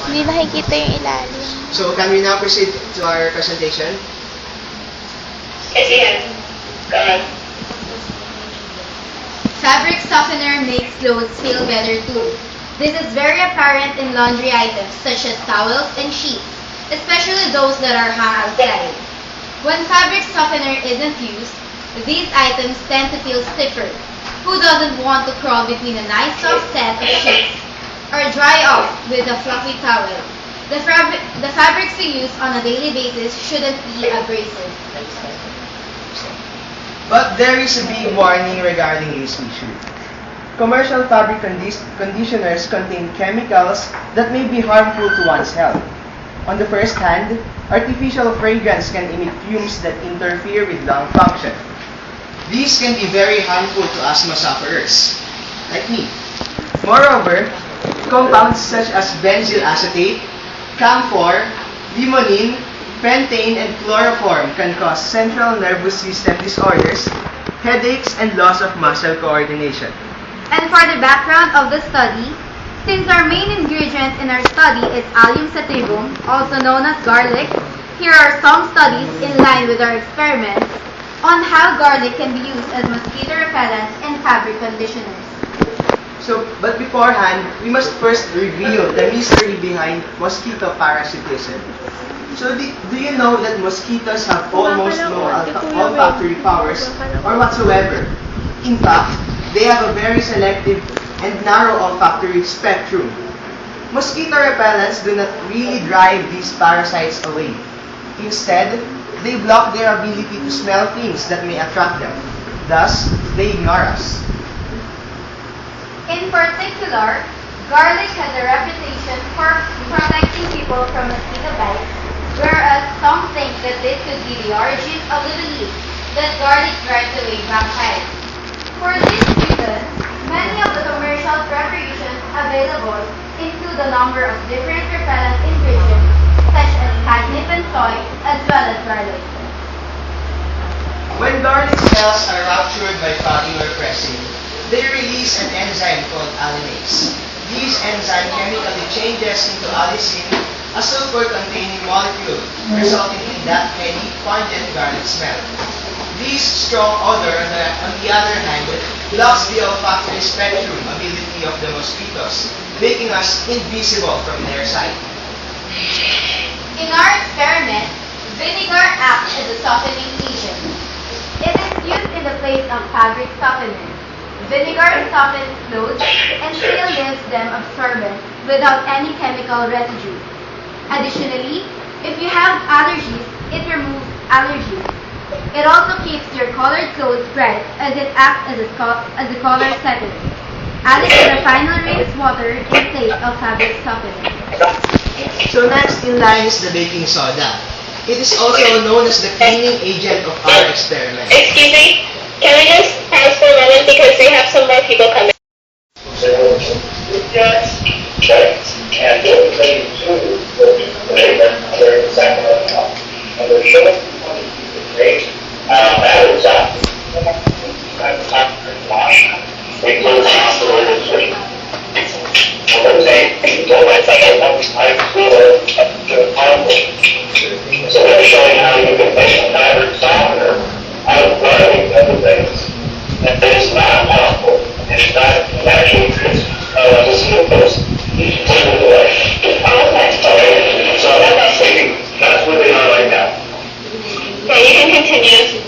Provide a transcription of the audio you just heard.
Hindi nakikita yung ilalim. So can we now proceed to our presentation? Yes, you can. Go ahead. Fabric softener makes clothes feel better too. This is very apparent in laundry items such as towels and sheets, especially those that are hung outside. When fabric softener isn't used, these items tend to feel stiffer. Who doesn't want to crawl between a nice soft set of sheets or dry off with a fluffy towel? The fabrics we use on a daily basis shouldn't be abrasive. But there is a big warning regarding this issue. Commercial fabric conditioners contain chemicals that may be harmful to one's health. On the first hand, artificial fragrance can emit fumes that interfere with lung function. These can be very harmful to asthma sufferers, like me. Moreover, compounds such as benzyl acetate, camphor, limonene, pentane, and chloroform can cause central nervous system disorders, headaches, and loss of muscle coordination. And for the background of the study, since our main ingredient in our study is allium sativum, also known as garlic, here are some studies in line with our experiments on how garlic can be used as mosquito repellent in fabric conditioners. But beforehand, we must first reveal the mystery behind mosquito parasitism. So, do you know that mosquitoes have almost no olfactory powers or whatsoever? In fact, they have a very selective and narrow olfactory spectrum. Mosquito repellents do not really drive these parasites away. Instead, they block their ability to smell things that may attract them. Thus, they ignore us. In particular, garlic has a reputation for protecting people from mosquito bites, whereas some think that this could be the origin of the belief that garlic drives away vampires. For this reason, many of the commercial preparations available include a number of different repellent ingredients, such as catnip and soy, as well as garlic. When garlic cells are ruptured by cutting or pressing, they release an enzyme called allinase. This enzyme chemically changes into allicin, a sulfur-containing molecule, resulting in that heavy, pungent garlic smell. This strong odor, on the other hand, blocks the olfactory spectrum ability of the mosquitoes, making us invisible from their sight. In our experiment, vinegar acts as a softening agent. It is used in the place of fabric softener. Vinegar softens clothes and still leaves them absorbent without any chemical residue. Additionally, if you have allergies, it removes allergies. It also keeps your colored clothes bright as it acts as a color setter. Add it to the final rinse water in place of fabric softener. So next in line is the baking soda. It is also known as the cleaning agent of our experiment. Excuse me, can we just pause for a moment because we have some more people coming? So they're showing how you can make a fabric softener out of garlic and other things. And it is not harmful. It's not actually mosquitoes. So that's what they are right now. Yeah, you can continue.